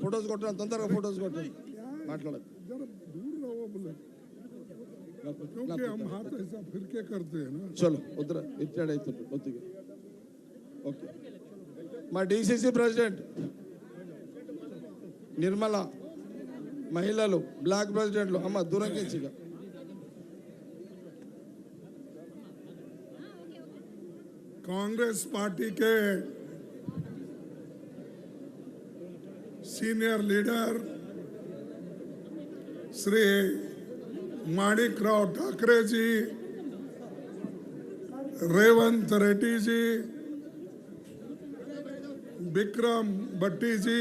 Photos కొట్టండి, తొందరగా photos కొట్టండి, మాట్లాడదు. जरा दूर रहो बोले, क्योंकि हम हाथ ऐसा फिर के करते हैं ना. చలో వద్దురా, ఇచ్చాడు అవుతుంది కొద్దిగా. ఓకే, మా డిసిసి ప్రెసిడెంట్ నిర్మల, మహిళలు బ్లాక్ ప్రెసిడెంట్లు అమ్మ దూరం కించిగా. कांग्रेस पार्टी के senior leader Shri Manikrao Thakre ji, Revanth Reddy ji, Vikram Bhatti ji,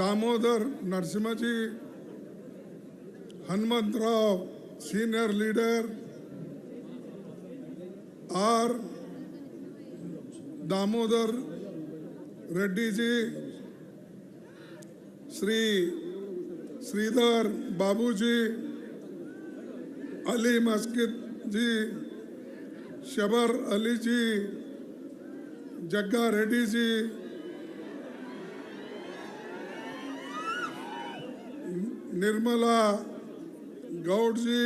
Damodar Narasimha ji, Hanumantharao senior leader R Damodar Reddy ji, Shri Sridhar Babu ji, Ali Maskid ji, Shabbir Ali ji, Jagga Reddy ji, Nirmala Goud ji,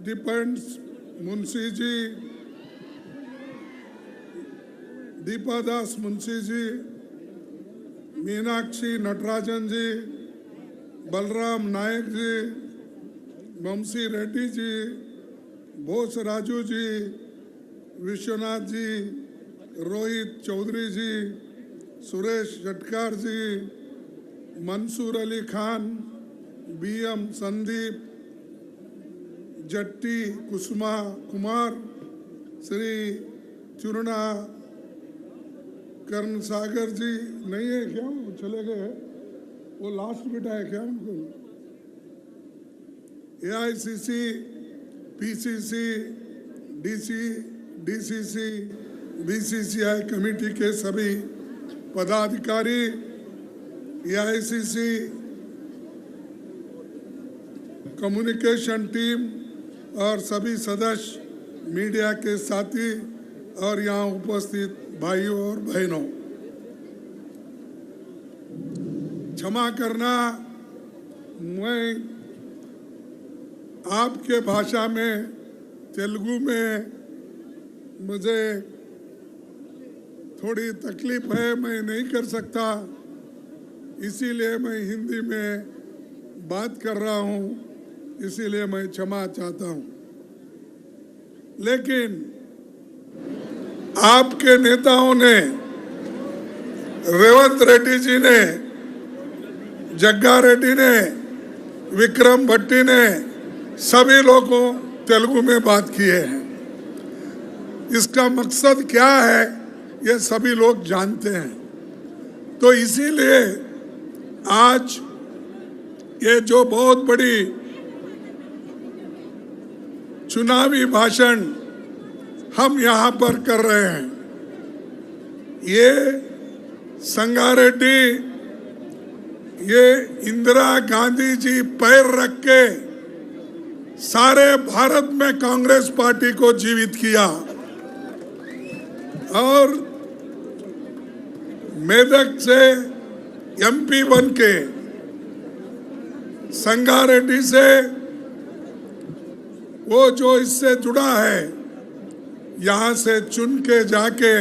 डिपेंड्स मुंशी जी, दीपादास मुंशी जी, मीनाक्षी नटराजन जी, बलराम नायक जी, वंशी रेड्डी जी, बोस राजू जी, विश्वनाथ जी, रोहित चौधरी जी, सुरेश जटकार जी, मंसूर अली खान, बीएम संदीप, जट्टी कुसुमा कुमार, श्री चुरना कर्ण सागर जी नहीं है क्या, वो चले गए, वो लास्ट बेटा है क्या उनको. AICC, PCC, DCC, BCCI committee के सभी पदाधिकारी, एआईसीसी कम्युनिकेशन टीम और सभी सदस्य, मीडिया के साथी और यहाँ उपस्थित भाइयों और बहनों, क्षमा करना, मैं आपके भाषा में, तेलुगु में मुझे थोड़ी तकलीफ है, मैं नहीं कर सकता, इसीलिए मैं हिंदी में बात कर रहा हूँ, इसीलिए मैं क्षमा चाहता हूँ. लेकिन आपके नेताओं ने, रेवंत रेड्डी जी ने, जग्गा रेड्डी ने, विक्रम भट्टी ने, सभी लोगों तेलुगु में बात किए हैं. इसका मकसद क्या है ये सभी लोग जानते हैं. तो इसीलिए आज ये जो बहुत बड़ी चुनावी भाषण हम यहाँ पर कर रहे हैं, ये संगारेड्डी, ये इंदिरा गांधी जी पैर रख के सारे भारत में कांग्रेस पार्टी को जीवित किया और मेदक से एमपी बन के संगारेड्डी से वो जो इससे जुड़ा है, यहाँ से चुन के जाके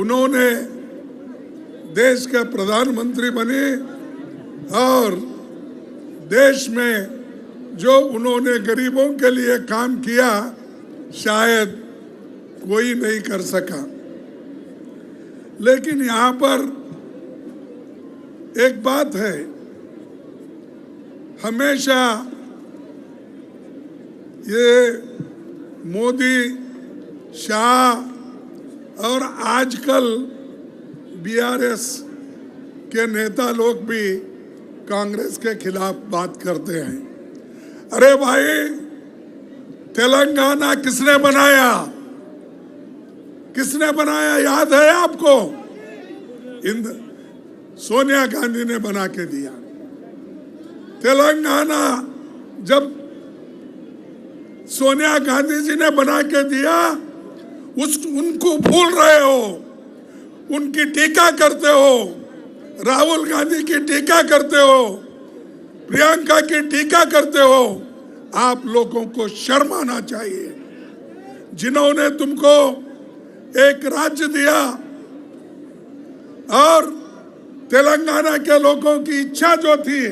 उन्होंने देश के प्रधानमंत्री बने और देश में जो उन्होंने गरीबों के लिए काम किया शायद कोई नहीं कर सका. लेकिन यहाँ पर एक बात है, हमेशा ये मोदी, शाह और आजकल बीआरएस के नेता लोग भी कांग्रेस के खिलाफ बात करते हैं. अरे भाई, तेलंगाना किसने बनाया? किसने बनाया याद है आपको? सोनिया गांधी ने बना के दिया. तेलंगाना जब सोनिया गांधी जी ने बना के दिया, उनको भूल रहे हो, उनकी टीका करते हो, राहुल गांधी की टीका करते हो, प्रियंका की टीका करते हो। आप लोगों को शर्म आना चाहिए। जिन्होंने तुमको एक राज्य दिया और तेलंगाना के लोगों की इच्छा जो थी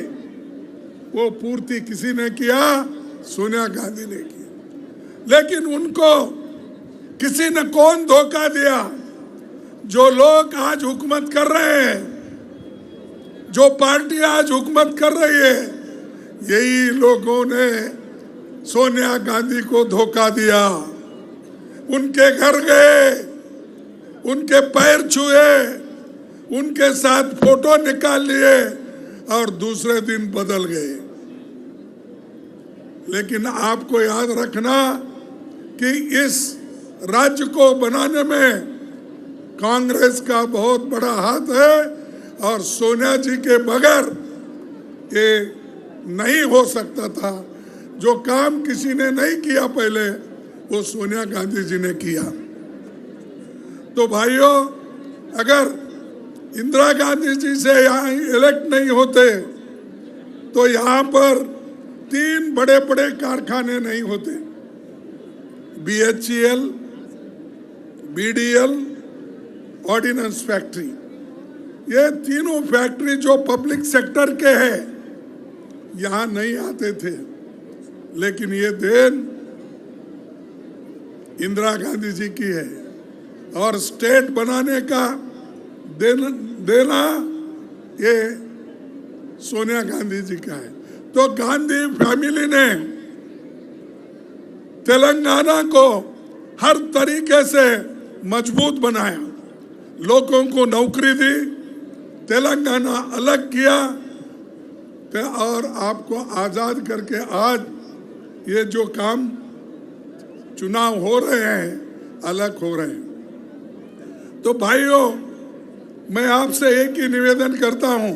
वो पूर्ति किसी ने किया? सोनिया गांधी ने की। लेकिन उनको किसी ने कौन धोखा दिया? जो लोग आज हुकूमत कर रहे हैं, जो पार्टी आज हुकूमत कर रही है, यही लोगों ने सोनिया गांधी को धोखा दिया। उनके घर गए, उनके पैर छुए, उनके साथ फोटो निकाल लिए और दूसरे दिन बदल गए। लेकिन आपको याद रखना कि इस राज्य को बनाने में कांग्रेस का बहुत बड़ा हाथ है और सोनिया जी के बगैर ये नहीं हो सकता था। जो काम किसी ने नहीं किया पहले, वो सोनिया गांधी जी ने किया। तो भाइयों, अगर इंदिरा गांधी जी से यहाँ इलेक्ट नहीं होते तो यहाँ पर 3 बड़े बड़े कारखाने नहीं होते। BHEL, BDL, ऑर्डिनेंस फैक्ट्री, ये तीनों फैक्ट्री जो पब्लिक सेक्टर के हैं यहाँ नहीं आते थे। लेकिन ये देन इंदिरा गांधी जी की है और स्टेट बनाने का देना ये सोनिया गांधी जी का है। तो गांधी फैमिली ने तेलंगाना को हर तरीके से मजबूत बनाया, लोगों को नौकरी दी, तेलंगाना अलग किया और आपको आजाद करके आज ये जो काम चुनाव हो रहे हैं अलग हो रहे हैं। तो भाइयों, मैं आपसे एक ही निवेदन करता हूं,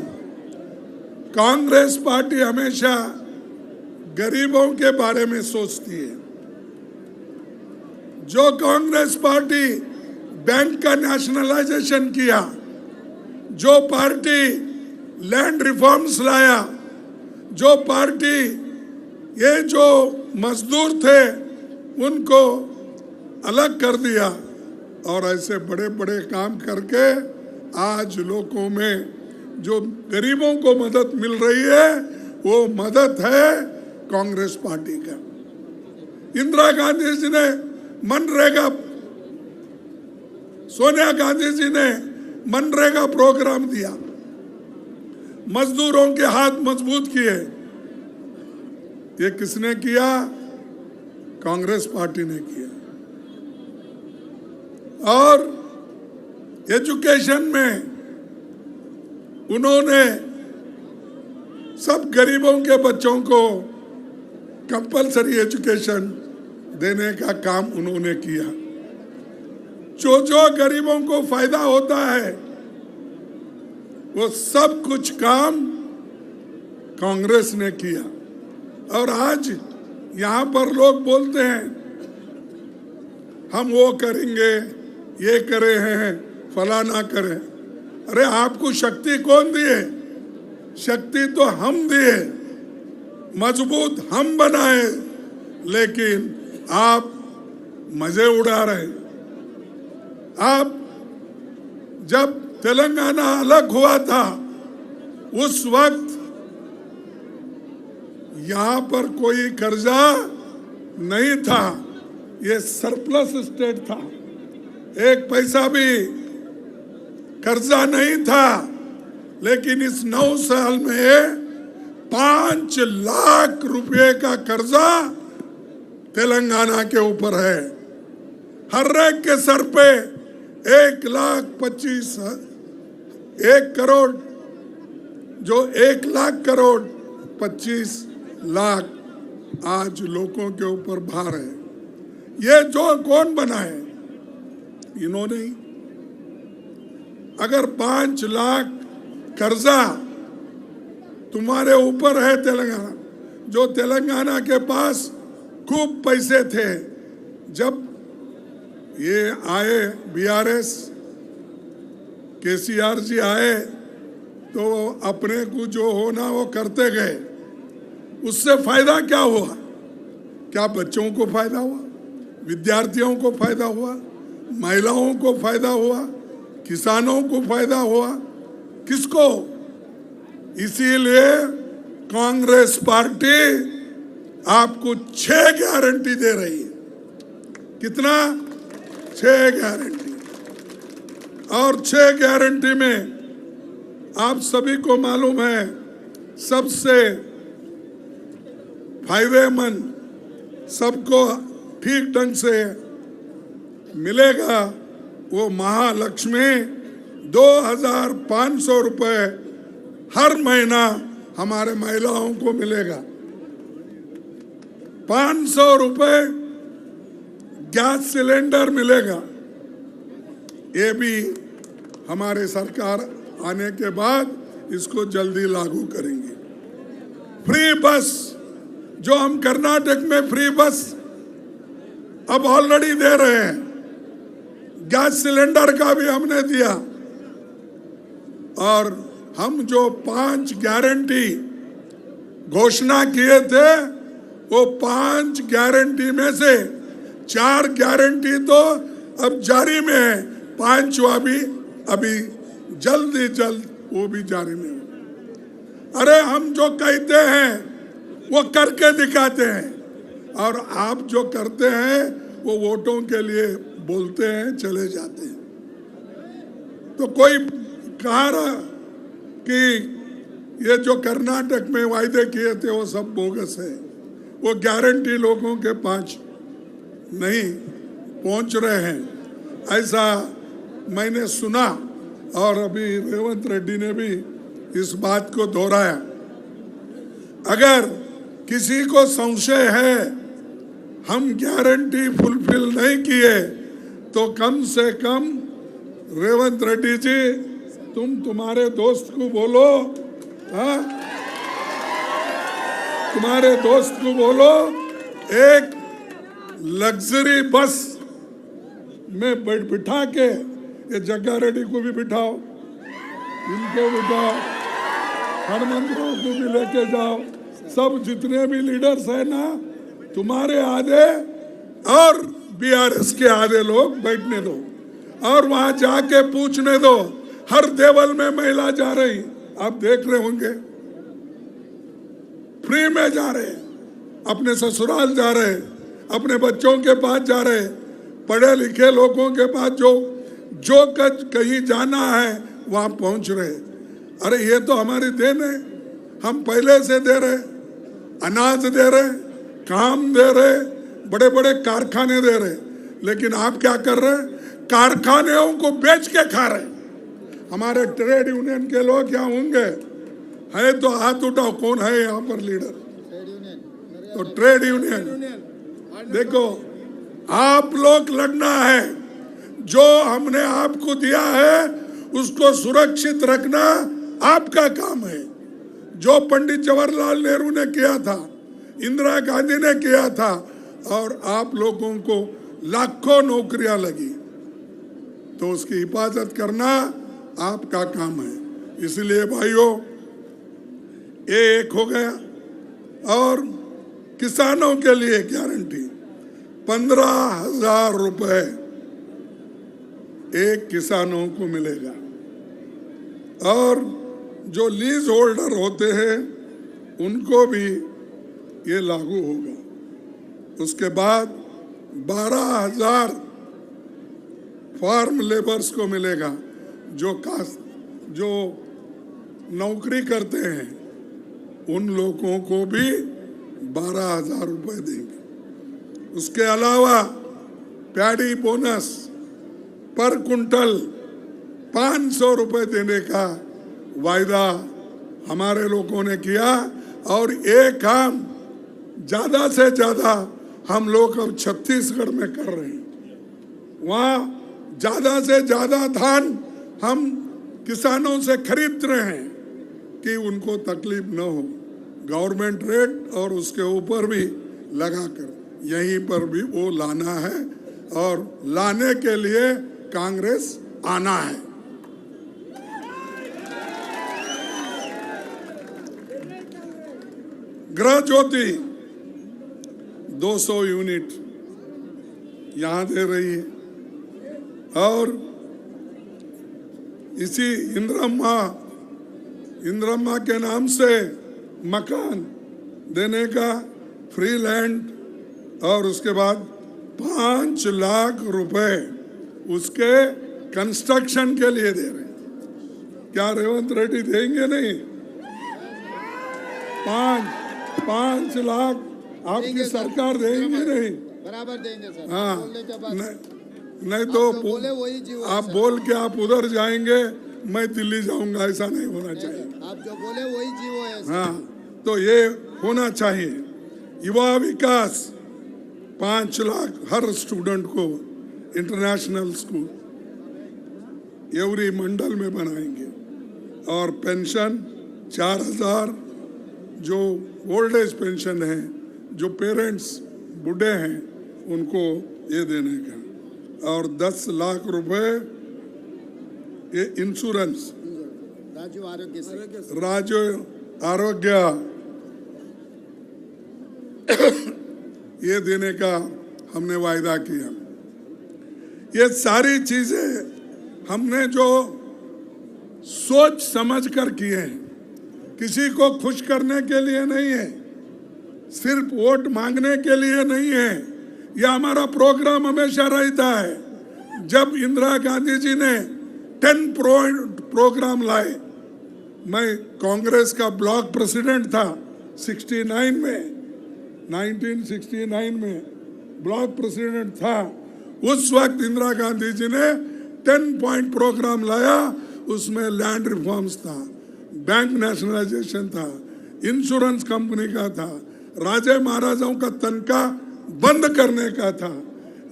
कांग्रेस पार्टी हमेशा गरीबों के बारे में सोचती है। जो कांग्रेस पार्टी बैंक का नेशनलाइजेशन किया, जो पार्टी लैंड रिफॉर्म्स लाया, जो पार्टी ये जो मजदूर थे उनको अलग कर दिया और ऐसे बड़े बड़े काम करके आज लोगों में जो गरीबों को मदद मिल रही है वो मदद है कांग्रेस पार्टी का। इंदिरा गांधी जी ने मनरेगा, सोनिया गांधी जी ने मनरेगा प्रोग्राम दिया, मजदूरों के हाथ मजबूत किए। ये किसने किया? कांग्रेस पार्टी ने किया। और एजुकेशन में उन्होंने सब गरीबों के बच्चों को कंपलसरी एजुकेशन देने का काम उन्होंने किया। जो जो गरीबों को फायदा होता है वो सब कुछ काम कांग्रेस ने किया। और आज यहाँ पर लोग बोलते हैं हम वो करेंगे, ये करे हैं, फलाना करें। अरे आपको शक्ति कौन दिए? शक्ति तो हम दिए, मजबूत हम बनाए, लेकिन आप मजे उड़ा रहे। आप जब तेलंगाना अलग हुआ था उस वक्त यहाँ पर कोई कर्जा नहीं था, ये सरप्लस स्टेट था, एक पैसा भी कर्जा नहीं था। लेकिन इस 9 साल में 5 लाख रुपए का कर्जा तेलंगाना के ऊपर है। हर एक के सर पे 1 करोड़, जो 1 लाख करोड़ 25 लाख आज लोगों के ऊपर भार है। ये जो कौन बनाए? इन्होंने ही। अगर 5 लाख कर्जा तुम्हारे ऊपर है तेलंगाना, जो तेलंगाना के पास खूब पैसे थे, जब ये आए बीआरएस, केसीआर जी आए तो अपने को जो होना वो करते गए। उससे फायदा क्या हुआ? क्या बच्चों को फायदा हुआ? विद्यार्थियों को फायदा हुआ? महिलाओं को फायदा हुआ? किसानों को फायदा हुआ? किसको? इसीलिए कांग्रेस पार्टी आपको 6 गारंटी दे रही है। कितना? 6 गारंटी। और 6 गारंटी में आप सभी को मालूम है सबसे फायदेमंद, सबको ठीक ढंग से मिलेगा वो महालक्ष्मी 2500 रुपए हर महीना हमारे महिलाओं को मिलेगा। 500 रुपए गैस सिलेंडर मिलेगा। ये भी हमारे सरकार आने के बाद इसको जल्दी लागू करेंगे। फ्री बस, जो हम कर्नाटक में फ्री बस अब ऑलरेडी दे रहे हैं, गैस सिलेंडर का भी हमने दिया। और हम जो 5 गारंटी घोषणा किए थे वो 5 गारंटी में से 4 गारंटी तो अब जारी में है, 5वां भी अभी जल्द ही जल्द वो भी जारी में हो। अरे हम जो कहते हैं वो करके दिखाते हैं, और आप जो करते हैं वो वोटों के लिए बोलते हैं, चले जाते हैं। तो कोई कहा रहा कि ये जो कर्नाटक में वायदे किए थे वो सब बोगस है, वो गारंटी लोगों के पास नहीं पहुंच रहे हैं, ऐसा मैंने सुना। और अभी रेवंत रेड्डी ने भी इस बात को दोहराया। अगर किसी को संशय है हम गारंटी फुलफिल नहीं किए तो कम से कम रेवंत रेड्डी जी तुम तुम्हारे दोस्त को बोलो, हाँ, तुम्हारे दोस्त को बोलो एक लग्जरी बस में बिठा के, ये जग्गा रेड्डी को भी बिठाओ, इनको बिठाओ, हनुमंतराव को भी लेके जाओ, सब जितने भी लीडर्स है ना, तुम्हारे आधे और बीआरएस के आधे लोग बैठने दो और वहां जाके पूछने दो। हर देवल में महिला जा रही, आप देख रहे होंगे, फ्री में जा रहे, अपने ससुराल जा रहे, अपने बच्चों के पास जा रहे, पढ़े लिखे लोगों के पास जो कहीं जाना है वहां पहुंच रहे। अरे ये तो हमारी देन है, हम पहले से दे रहे, अनाज दे रहे, काम दे रहे, बड़े बड़े कारखाने दे रहे, लेकिन आप क्या कर रहे? कारखानों को बेच के खा रहे। हमारे ट्रेड यूनियन के लोग यहाँ होंगे, है तो हाथ उठाओ, कौन है यहाँ पर लीडर? तो ट्रेड यूनियन देखो, आप लोग लड़ना है, जो हमने आपको दिया है उसको सुरक्षित रखना आपका काम है। जो पंडित जवाहरलाल नेहरू ने किया था, इंदिरा गांधी ने किया था, और आप लोगों को लाखों नौकरियां लगी, तो उसकी हिफाजत करना आपका काम है। इसलिए भाइयों, ये एक हो गया। और किसानों के लिए गारंटी 15,000 रुपए एक किसानों को मिलेगा। और जो लीज होल्डर होते हैं उनको भी ये लागू होगा। उसके बाद 12,000 फार्म लेबर्स को मिलेगा, जो नौकरी करते हैं उन लोगों को भी 12,000 रुपए देंगे। उसके अलावा पैडी बोनस पर कुंटल 500 रुपए देने का वायदा हमारे लोगों ने किया। और ये काम ज्यादा से ज्यादा हम लोग अब छत्तीसगढ़ में कर रहे हैं। वहाँ ज्यादा से ज्यादा धान हम किसानों से खरीद रहे हैं कि उनको तकलीफ न हो, गवर्नमेंट रेट और उसके ऊपर भी लगाकर यहीं पर भी वो लाना है। और लाने के लिए कांग्रेस आना है। गृह ज्योति 200 यूनिट यहां दे रही है और इसी इंदिरम्मा के नाम से मकान देने का फ्री लैंड और उसके बाद 5 लाख रुपए उसके कंस्ट्रक्शन के लिए दे रहे हैं। क्या रेवंत रेड्डी देंगे? नहीं। 5 लाख आपकी सरकार देंगे? नहीं। बराबर देंगे सर। हाँ, बोलने के बाद नहीं तो बोले वही जीव आप बोल के आप उधर जाएंगे, मैं दिल्ली जाऊंगा, ऐसा नहीं होना चाहिए। आप जो बोले वही जीव है। हाँ, तो ये होना चाहिए। युवा विकास 5 लाख हर स्टूडेंट को इंटरनेशनल स्कूल एवरी मंडल में बनाएंगे और पेंशन 4000 जो ओल्ड एज पेंशन है, जो पेरेंट्स बूढ़े हैं उनको ये देने का और 10 लाख रुपए ये इंश्योरेंस राजीव आरोग्य ये देने का हमने वायदा किया। ये सारी चीजें हमने जो सोच समझ कर किए हैं, किसी को खुश करने के लिए नहीं है, सिर्फ वोट मांगने के लिए नहीं है। यह हमारा प्रोग्राम हमेशा रहता है। जब इंदिरा गांधी जी ने 10 प्रोग्राम लाए, मैं कांग्रेस का ब्लॉक प्रेसिडेंट था 1969 में ब्लॉक प्रेसिडेंट था। उस वक्त इंदिरा गांधी जी ने 10 पॉइंट प्रोग्राम लाया। उसमें लैंड रिफॉर्म्स था, बैंक नेशनलाइजेशन था, इंश्योरेंस कंपनी का था, राजे महाराजाओं का तनख्वाह बंद करने का था।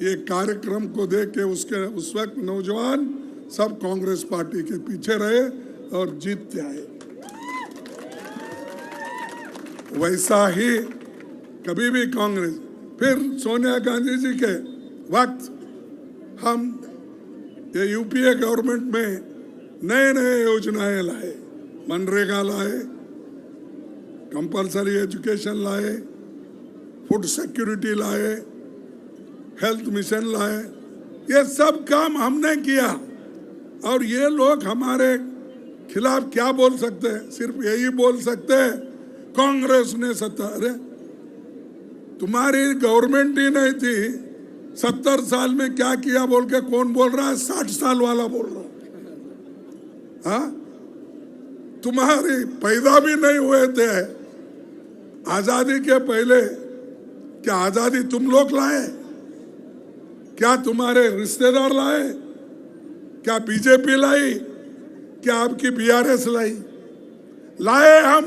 ये कार्यक्रम को देख के उस वक्त नौजवान सब कांग्रेस पार्टी के पीछे रहे और जीतते आए। वैसा ही कभी भी कांग्रेस, फिर सोनिया गांधी जी के वक्त हम ये यूपीए गवर्नमेंट में नए योजनाएं लाए, मनरेगा लाए, कंपलसरी एजुकेशन लाए, फूड सिक्योरिटी लाए, हेल्थ मिशन लाए। ये सब काम हमने किया और ये लोग हमारे खिलाफ क्या बोल सकते हैं? सिर्फ यही बोल सकते हैं कांग्रेस ने अरे तुम्हारी गवर्नमेंट ही नहीं थी, 70 साल में क्या किया बोल के कौन बोल रहा है? 60 साल वाला बोल रहा है। हाँ, तुम्हारी पैदा भी नहीं हुए थे आजादी के पहले। क्या आजादी तुम लोग लाए? क्या तुम्हारे रिश्तेदार लाए? क्या बीजेपी लाई? क्या आपकी बीआरएस लाई? लाए हम,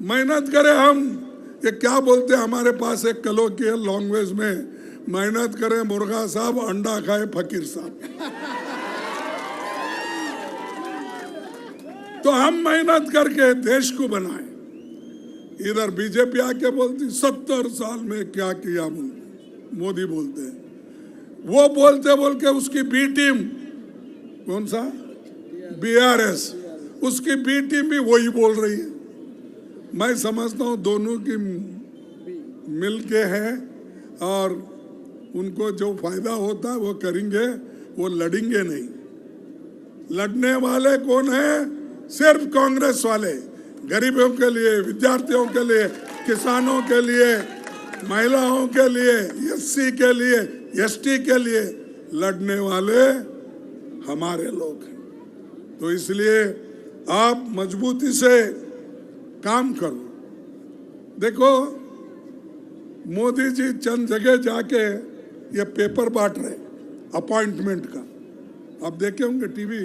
मेहनत करे हम। ये क्या बोलते हैं हमारे पास एक कलोकियल लैंग्वेज में, मेहनत करे मुर्गा साहब, अंडा खाए फकीर साहब। तो हम मेहनत करके देश को बनाए। इधर बीजेपी आके बोलती 70 साल में क्या किया, मोदी बोलते हैं। वो बोलते बोल के उसकी बी टीम, कौन सा बीआरएस, उसकी बी टीम भी वही बोल रही है। मैं समझता हूँ दोनों की मिल के है और उनको जो फायदा होता है वो करेंगे, वो लड़ेंगे नहीं। लड़ने वाले कौन है? सिर्फ कांग्रेस वाले। गरीबों के लिए, विद्यार्थियों के लिए, किसानों के लिए, महिलाओं के लिए, एससी के लिए, एसटी के लिए लड़ने वाले हमारे लोग हैं। तो इसलिए आप मजबूती से काम करो। देखो मोदी जी चंद जगह जाके ये पेपर बांट रहे अपॉइंटमेंट का। आप देखे होंगे टीवी,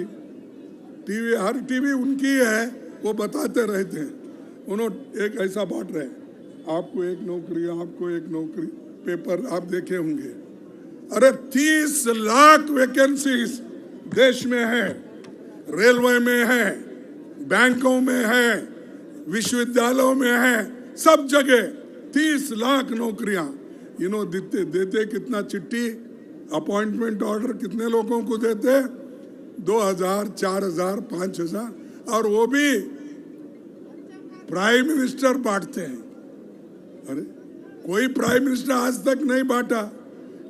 हर टीवी उनकी है, वो बताते रहते हैं। उन्होंने एक ऐसा बांट रहे, आपको एक नौकरी, आपको एक नौकरी, पेपर आप देखे होंगे। अरे 30 लाख वैकेंसीज देश में है, रेलवे में है, बैंकों में है, विश्वविद्यालयों में है, सब जगह 30 लाख नौकरियां। देते कितना चिट्ठी अपॉइंटमेंट ऑर्डर कितने लोगों को देते? 2000, 4000, 5000, और वो भी प्राइम मिनिस्टर बांटते हैं। अरे कोई प्राइम मिनिस्टर आज तक नहीं बांटा।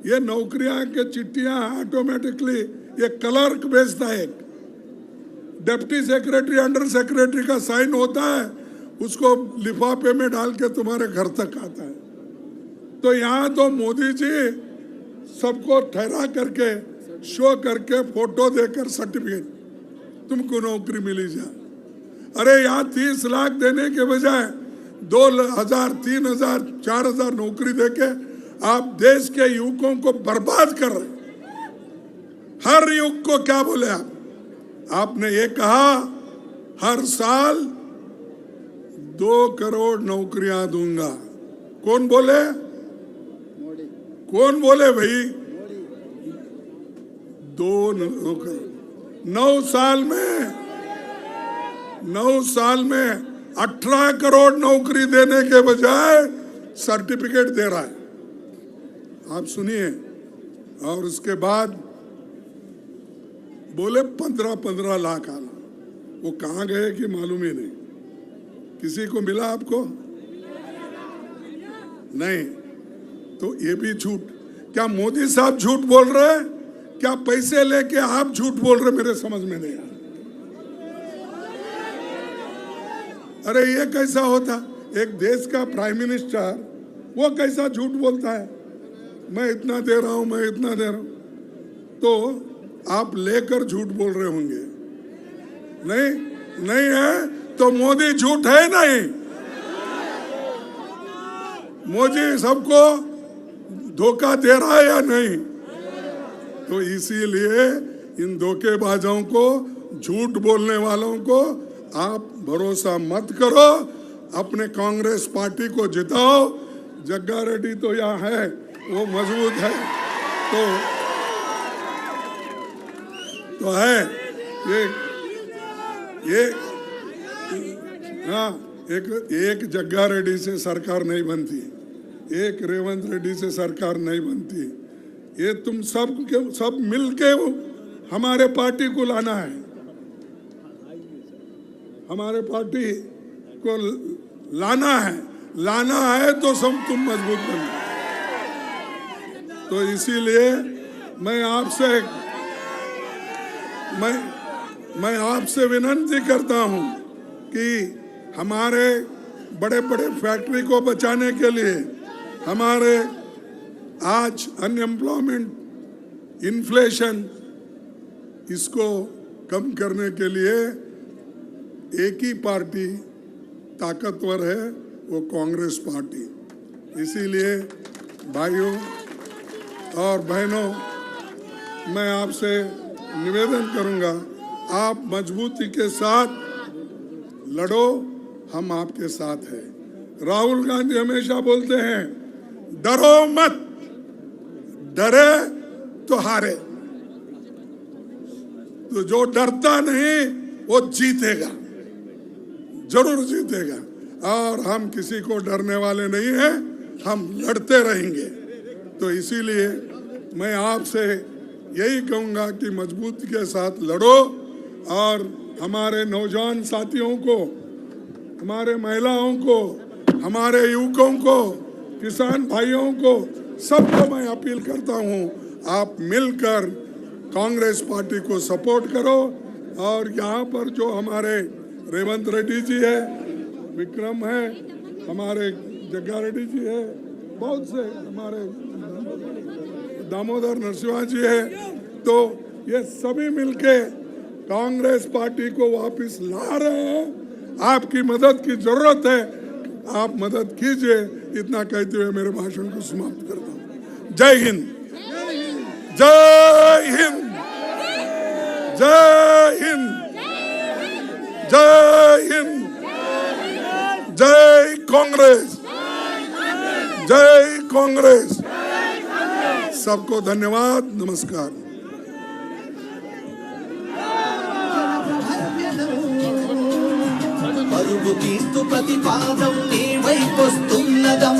ये नौकरियां के चिट्ठियां ऑटोमेटिकली ये क्लर्क भेजता है, डिप्टी सेक्रेटरी, अंडर सेक्रेटरी का साइन होता है, उसको लिफाफे में डाल के तुम्हारे घर तक आता है। तो यहाँ तो मोदी जी सबको ठहरा करके, शो करके, फोटो देकर सर्टिफिकेट, तुमको नौकरी मिली जा। अरे यहाँ 30 लाख देने के बजाय 2000, 3000, 4000 नौकरी देके आप देश के युवकों को बर्बाद कर रहे। हर युवक को क्या बोले आपने ये कहा हर साल 2 करोड़ नौकरियां दूंगा। कौन बोले? मोदी। कौन बोले भाई? 2 करोड़ 9 साल में 18 करोड़ नौकरी देने के बजाय सर्टिफिकेट दे रहा है। आप सुनिए। और उसके बाद बोले 15-15 लाख आना। वो कहाँ गए कि मालूम ही नहीं। किसी को मिला आपको? नहीं। तो ये भी झूठ। क्या मोदी साहब झूठ बोल रहे हैं? क्या पैसे लेके आप झूठ बोल रहे? मेरे समझ में नहीं आया। अरे ये कैसा होता? एक देश का प्राइम मिनिस्टर वो कैसा झूठ बोलता है? मैं इतना दे रहा हूं, मैं इतना दे रहा हूं। तो आप लेकर झूठ बोल रहे होंगे। नहीं है तो मोदी झूठ है नहीं। मोदी सबको धोखा दे रहा है या नहीं? तो इसीलिए इन धोखेबाजों को, झूठ बोलने वालों को आप भरोसा मत करो। अपने कांग्रेस पार्टी को जिताओ। जग्गा रेड्डी तो यहाँ है, वो मजबूत है। तो है ये हाँ, एक जग्गा रेड्डी से सरकार नहीं बनती, एक रेवंत रेड्डी से सरकार नहीं बनती। ये तुम सब मिलके हमारे पार्टी को लाना है। हमारे पार्टी को लाना है तो सब तुम मजबूत बनो। तो इसीलिए मैं आपसे विनती करता हूं कि हमारे बड़े बड़े फैक्ट्री को बचाने के लिए, हमारे आज अनएम्प्लॉयमेंट, इन्फ्लेशन, इसको कम करने के लिए एक ही पार्टी ताकतवर है, वो कांग्रेस पार्टी। इसीलिए भाइयों और बहनों, मैं आपसे निवेदन करूंगा, आप मजबूती के साथ लड़ो, हम आपके साथ हैं। राहुल गांधी हमेशा बोलते हैं डरो मत, डरे तो हारे। तो जो डरता नहीं वो जीतेगा, जरूर जीतेगा। और हम किसी को डरने वाले नहीं हैं, हम लड़ते रहेंगे। तो इसीलिए मैं आपसे यही कहूँगा कि मजबूती के साथ लड़ो और हमारे नौजवान साथियों को, हमारे महिलाओं को, हमारे युवकों को, किसान भाइयों को, सबको मैं अपील करता हूँ, आप मिलकर कांग्रेस पार्टी को सपोर्ट करो। और यहाँ पर जो हमारे रेवंत रेड्डी जी है, विक्रम है, हमारे जग्गा रेड्डी जी है, बहुत से हमारे दामोदर नरसिम्हा जी है, तो ये सभी मिलके कांग्रेस पार्टी को वापस ला रहे हैं। आपकी मदद की जरूरत है, आप मदद कीजिए। इतना कहते हुए मेरे भाषण को समाप्त करता हूँ। जय हिंद, जय हिंद, जय हिंद, जय हिंद, जय कांग्रेस, जय कांग्रेस। सबको धन्यवाद, नमस्कार। పరుగు తీస్తూ ప్రతిపాదం నీ వైపొస్తున్నదం